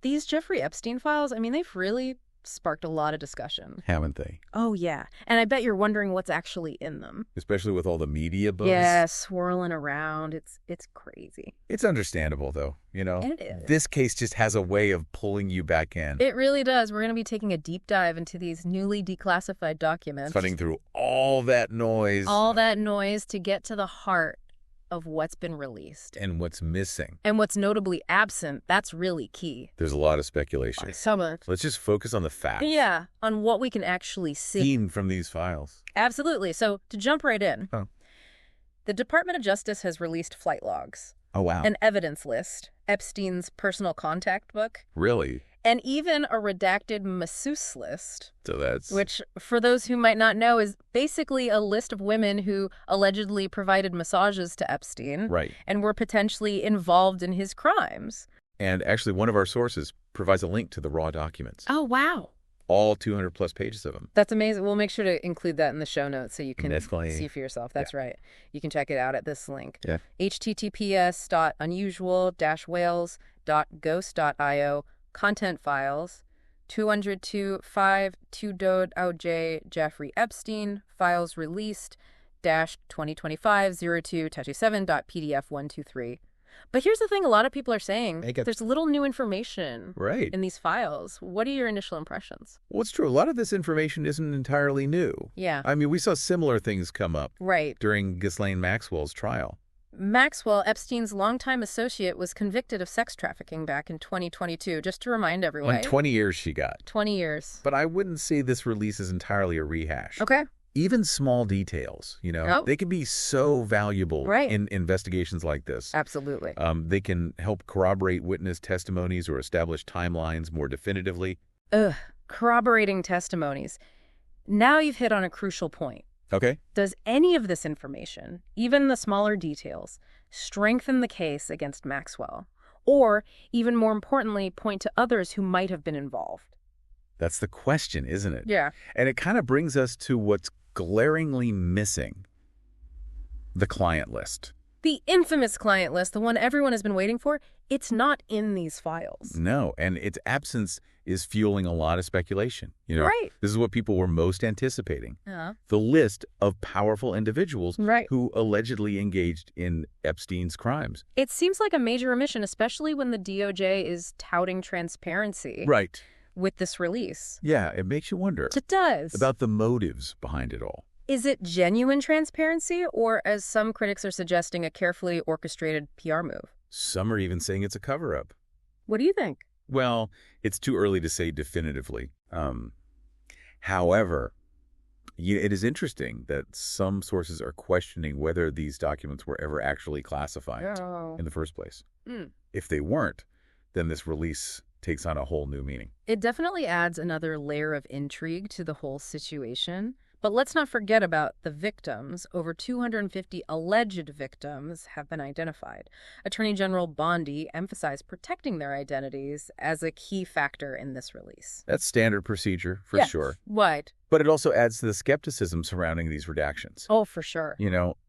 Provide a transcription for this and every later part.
These Jeffrey Epstein files, I mean, they've really sparked a lot of discussion. Haven't they? Oh, yeah. And I bet you're wondering what's actually in them. Especially with all the media buzz. Yeah, swirling around. It's crazy. It's understandable, though. It is. This case just has a way of pulling you back in. It really does. We're going to be taking a deep dive into these newly declassified documents. Cutting through all that noise. All that noise to get to the heart of what's been released. And what's missing. And what's notably absent. That's really key. There's a lot of speculation. So much. Let's just focus on the facts. Yeah, on what we can actually see. Seen from these files. Absolutely. So to jump right in, the Department of Justice has released flight logs. Oh, wow. An evidence list, Epstein's personal contact book. Really? And even a redacted masseuse list. So that's... Which, for those who might not know, is basically a list of women who allegedly provided massages to Epstein. Right. And were potentially involved in his crimes. And actually, one of our sources provides a link to the raw documents. Oh, wow. All 200-plus pages of them. That's amazing. We'll make sure to include that in the show notes so you can Definitely. see for yourself. That's right. You can check it out at this link. Yeah. https://unusual-whales.ghost.io content files 202.5.2.oj Jeffrey Epstein files released -2025-02-27.pdf123. But here's the thing a lot of people are saying. There's little new information in these files. What are your initial impressions? Well, it's true. A lot of this information isn't entirely new. Yeah. I mean, we saw similar things come up Right. during Ghislaine Maxwell's trial. Maxwell, Epstein's longtime associate, was convicted of sex trafficking back in 2022, just to remind everyone. And 20 years she got. 20 years. But I wouldn't say this release is entirely a rehash. Okay. Even small details, they can be so valuable in investigations like this. Absolutely. They can help corroborate witness testimonies or establish timelines more definitively. Corroborating testimonies. Now you've hit on a crucial point. Okay. Does any of this information, even the smaller details, strengthen the case against Maxwell? Or, even more importantly, point to others who might have been involved? That's the question, isn't it? Yeah. And it kind of brings us to what's glaringly missing. The client list. The infamous client list, the one everyone has been waiting for, it's not in these files. No, and its absence is fueling a lot of speculation. Right. This is what people were most anticipating. Uh-huh. The list of powerful individuals who allegedly engaged in Epstein's crimes. It seems like a major omission, especially when the DOJ is touting transparency. Right. With this release. Yeah, it makes you wonder. It does. About the motives behind it all. Is it genuine transparency or, as some critics are suggesting, a carefully orchestrated PR move? Some are even saying it's a cover-up. What do you think? Well, it's too early to say definitively. However, it is interesting that some sources are questioning whether these documents were ever actually classified in the first place. If they weren't, then this release takes on a whole new meaning. It definitely adds another layer of intrigue to the whole situation. But let's not forget about the victims. Over 250 alleged victims have been identified. Attorney General Bondi emphasized protecting their identities as a key factor in this release. That's standard procedure, for sure. Right. But it also adds to the skepticism surrounding these redactions. Oh, for sure.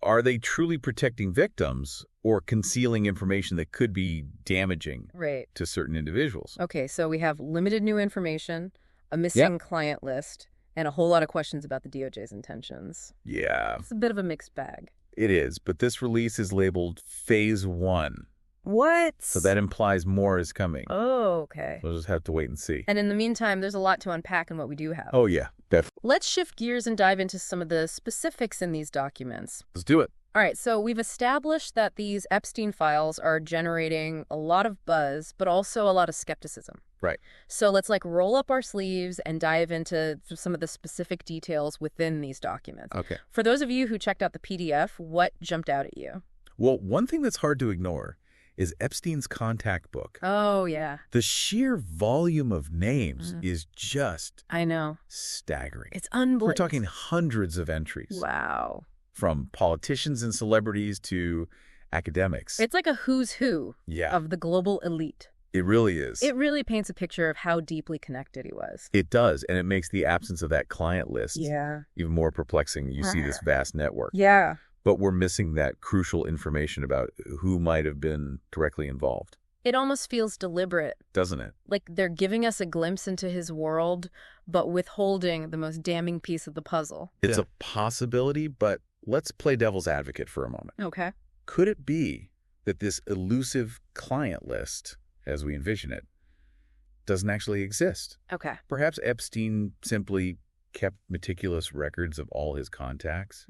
Are they truly protecting victims or concealing information that could be damaging to certain individuals? Okay, so we have limited new information, a missing client list, and a whole lot of questions about the DOJ's intentions. Yeah. It's a bit of a mixed bag. It is, but this release is labeled Phase 1. What? So that implies more is coming. Oh, okay. We'll just have to wait and see. And in the meantime, there's a lot to unpack in what we do have. Oh, yeah, definitely. Let's shift gears and dive into some of the specifics in these documents. Let's do it. All right, so we've established that these Epstein files are generating a lot of buzz, but also a lot of skepticism. Right. So let's roll up our sleeves and dive into some of the specific details within these documents. Okay. For those of you who checked out the PDF, what jumped out at you? Well, one thing that's hard to ignore is Epstein's contact book. Oh, yeah. The sheer volume of names is just... I know. Staggering. It's unbelievable. We're talking hundreds of entries. Wow. From politicians and celebrities to academics. It's like a who's who of the global elite. It really is. It really paints a picture of how deeply connected he was. It does, and it makes the absence of that client list even more perplexing. You see this vast network. Yeah. But we're missing that crucial information about who might have been directly involved. It almost feels deliberate. Doesn't it? Like they're giving us a glimpse into his world, but withholding the most damning piece of the puzzle. It's a possibility, but let's play devil's advocate for a moment. Okay. Could it be that this elusive client list, as we envision it, doesn't actually exist? Okay. Perhaps Epstein simply kept meticulous records of all his contacts,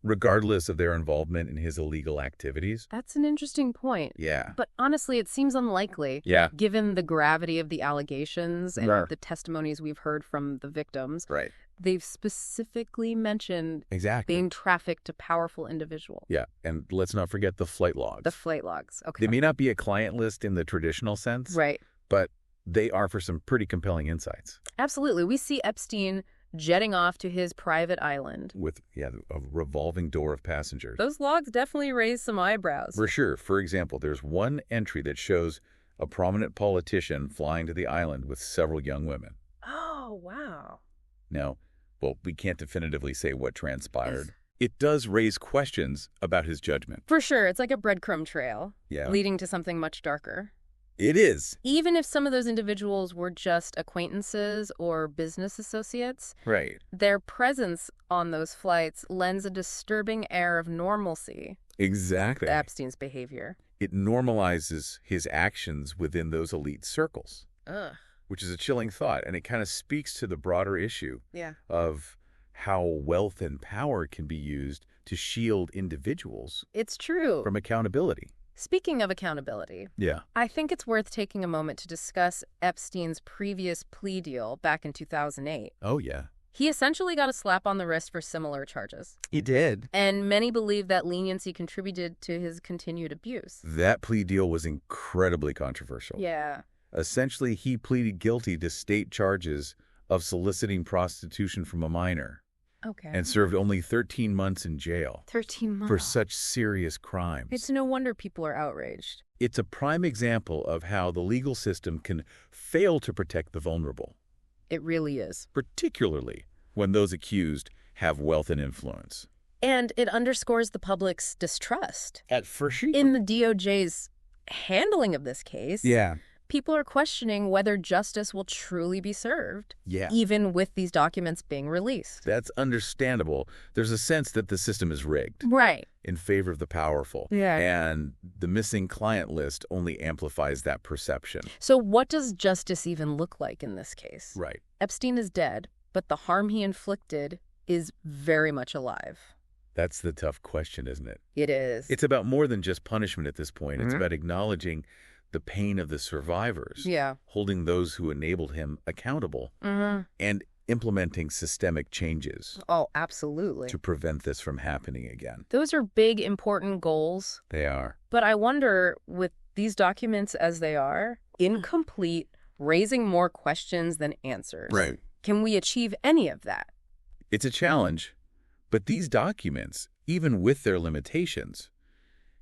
regardless of their involvement in his illegal activities. That's an interesting point. Yeah. But honestly, it seems unlikely. Yeah. Given the gravity of the allegations and Right. the testimonies we've heard from the victims. Right. They've specifically mentioned Exactly. being trafficked to powerful individuals. Yeah, and let's not forget the flight logs. The flight logs. Okay. They may not be a client list in the traditional sense, Right. but they are for some pretty compelling insights. Absolutely. We see Epstein jetting off to his private island. With, a revolving door of passengers. Those logs definitely raise some eyebrows. For sure. For example, there's one entry that shows a prominent politician flying to the island with several young women. Oh, wow. Now, well, we can't definitively say what transpired. It does raise questions about his judgment. For sure. It's like a breadcrumb trail. Yeah. Leading to something much darker. It is. Even if some of those individuals were just acquaintances or business associates, Right. their presence on those flights lends a disturbing air of normalcy Exactly. to Epstein's behavior. It normalizes his actions within those elite circles, Ugh. which is a chilling thought. And it kind of speaks to the broader issue Yeah. of how wealth and power can be used to shield individuals It's true. from accountability. Speaking of accountability, Yeah. I think it's worth taking a moment to discuss Epstein's previous plea deal back in 2008. Oh, yeah. He essentially got a slap on the wrist for similar charges. He did. And many believe that leniency contributed to his continued abuse. That plea deal was incredibly controversial. Yeah. Essentially, he pleaded guilty to state charges of soliciting prostitution from a minor Okay. and served only 13 months in jail 13 months. for such serious crimes. It's no wonder people are outraged. It's a prime example of how the legal system can fail to protect the vulnerable, It really is. particularly when those accused have wealth and influence. And it underscores the public's distrust For sure. in the DOJ's handling of this case. Yeah. People are questioning whether justice will truly be served, Yeah. even with these documents being released. That's understandable. There's a sense that the system is rigged Right. in favor of the powerful. Yeah. And the missing client list only amplifies that perception. So what does justice even look like in this case? Right. Epstein is dead, but the harm he inflicted is very much alive. That's the tough question, isn't it? It is. It's about more than just punishment at this point. It's about acknowledging the pain of the survivors, Yeah. holding those who enabled him accountable, and implementing systemic changes Oh, absolutely. to prevent this from happening again. Those are big, important goals. They are. But I wonder, with these documents as they are, incomplete, raising more questions than answers. Right. Can we achieve any of that? It's a challenge, but these documents, even with their limitations,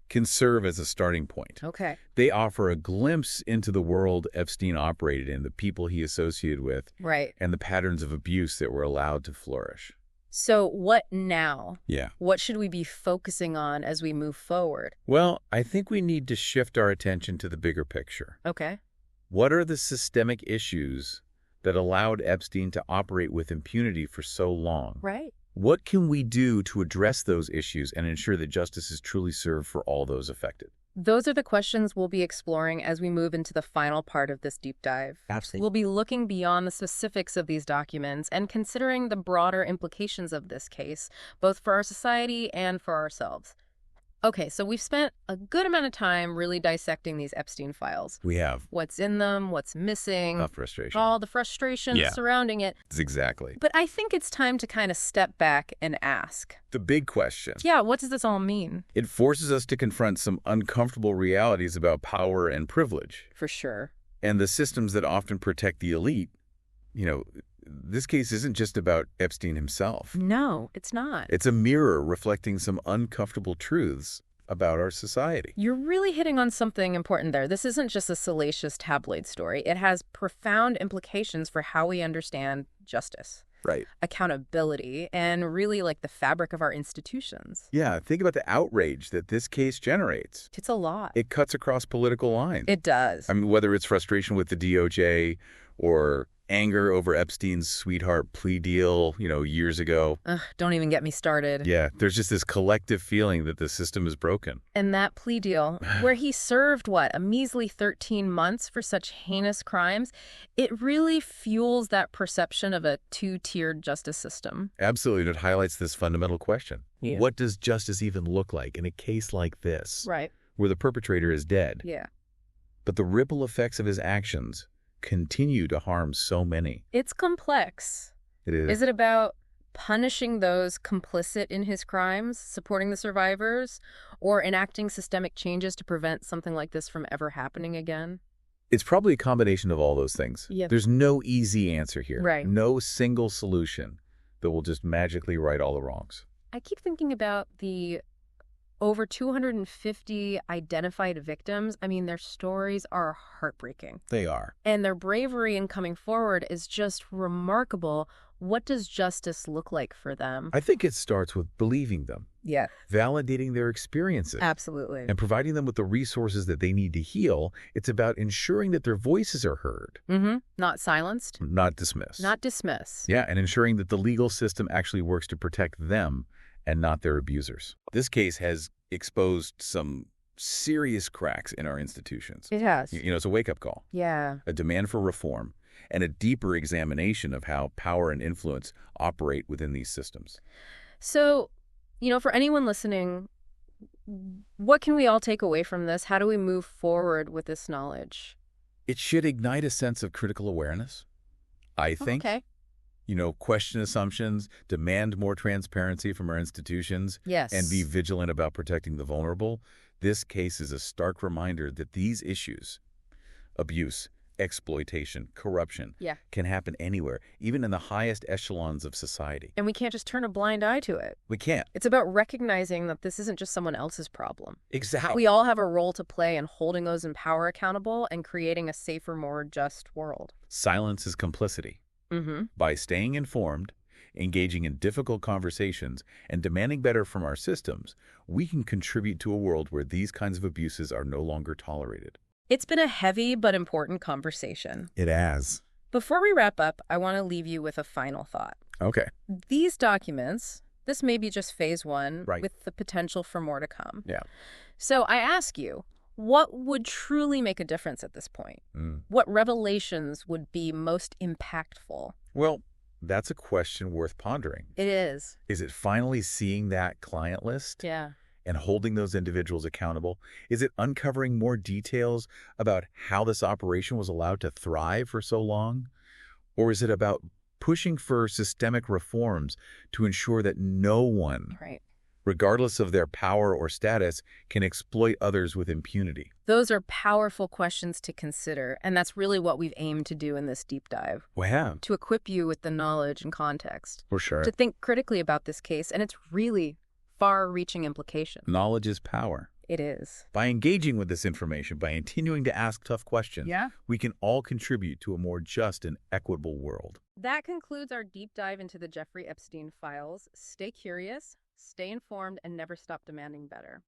can serve as a starting point. Okay. They offer a glimpse into the world Epstein operated in, the people he associated with, Right. and the patterns of abuse that were allowed to flourish. So what now? Yeah. What should we be focusing on as we move forward? Well, I think we need to shift our attention to the bigger picture. Okay. What are the systemic issues that allowed Epstein to operate with impunity for so long? Right. What can we do to address those issues and ensure that justice is truly served for all those affected? Those are the questions we'll be exploring as we move into the final part of this deep dive. Absolutely. We'll be looking beyond the specifics of these documents and considering the broader implications of this case, both for our society and for ourselves. Okay, so we've spent a good amount of time really dissecting these Epstein files. We have. What's in them, what's missing, Frustration. all the frustrations Yeah. surrounding it. Exactly. But I think it's time to kind of step back and ask, The big question. yeah, what does this all mean? It forces us to confront some uncomfortable realities about power and privilege. For sure. And the systems that often protect the elite. This case isn't just about Epstein himself. No, it's not. It's a mirror reflecting some uncomfortable truths about our society. You're really hitting on something important there. This isn't just a salacious tabloid story. It has profound implications for how we understand justice. Right. accountability, and really like the fabric of our institutions. Yeah, think about the outrage that this case generates. It's a lot. It cuts across political lines. It does. I mean, whether it's frustration with the DOJ or anger over Epstein's sweetheart plea deal, years ago. Ugh, don't even get me started. Yeah, there's just this collective feeling that the system is broken. And that plea deal, where he served, a measly 13 months for such heinous crimes, it really fuels that perception of a two-tiered justice system. Absolutely, and it highlights this fundamental question. Yeah. What does justice even look like in a case like this? Right. Where the perpetrator is dead. Yeah. But the ripple effects of his actions continue to harm so many. It's complex. It is. Is it about punishing those complicit in his crimes, supporting the survivors, or enacting systemic changes to prevent something like this from ever happening again? It's probably a combination of all those things. Yep. There's no easy answer here. Right. No single solution that will just magically right all the wrongs. I keep thinking about the over 250 identified victims. I mean, their stories are heartbreaking. They are. And their bravery in coming forward is just remarkable. What does justice look like for them? I think it starts with believing them. Yeah. Validating their experiences. Absolutely. And providing them with the resources that they need to heal. It's about ensuring that their voices are heard. Mm-hmm. Not silenced. Not dismissed. Not dismissed. Yeah, and ensuring that the legal system actually works to protect them and not their abusers. This case has exposed some serious cracks in our institutions. It has. It's a wake-up call. Yeah. A demand for reform, and a deeper examination of how power and influence operate within these systems. So, for anyone listening, what can we all take away from this? How do we move forward with this knowledge? It should ignite a sense of critical awareness, I think. Okay. Question assumptions, demand more transparency from our institutions, Yes. and be vigilant about protecting the vulnerable. This case is a stark reminder that these issues, abuse, exploitation, corruption, can happen anywhere, even in the highest echelons of society. And we can't just turn a blind eye to it. We can't. It's about recognizing that this isn't just someone else's problem. Exactly. We all have a role to play in holding those in power accountable and creating a safer, more just world. Silence is complicity. Mm-hmm. By staying informed, engaging in difficult conversations, and demanding better from our systems, we can contribute to a world where these kinds of abuses are no longer tolerated. It's been a heavy but important conversation. It has. Before we wrap up, I want to leave you with a final thought. Okay. These documents, this may be just phase one, Right. with the potential for more to come. Yeah. So I ask you, what would truly make a difference at this point? What revelations would be most impactful? Well, that's a question worth pondering. It is. Is it finally seeing that client list Yeah. and holding those individuals accountable? Is it uncovering more details about how this operation was allowed to thrive for so long? Or is it about pushing for systemic reforms to ensure that no one, Right. regardless of their power or status, can exploit others with impunity? Those are powerful questions to consider, and that's really what we've aimed to do in this deep dive. We have. To equip you with the knowledge and context. For sure. To think critically about this case, and its really far-reaching implications. Knowledge is power. It is. By engaging with this information, by continuing to ask tough questions, Yeah. we can all contribute to a more just and equitable world. That concludes our deep dive into the Jeffrey Epstein files. Stay curious, stay informed, and never stop demanding better.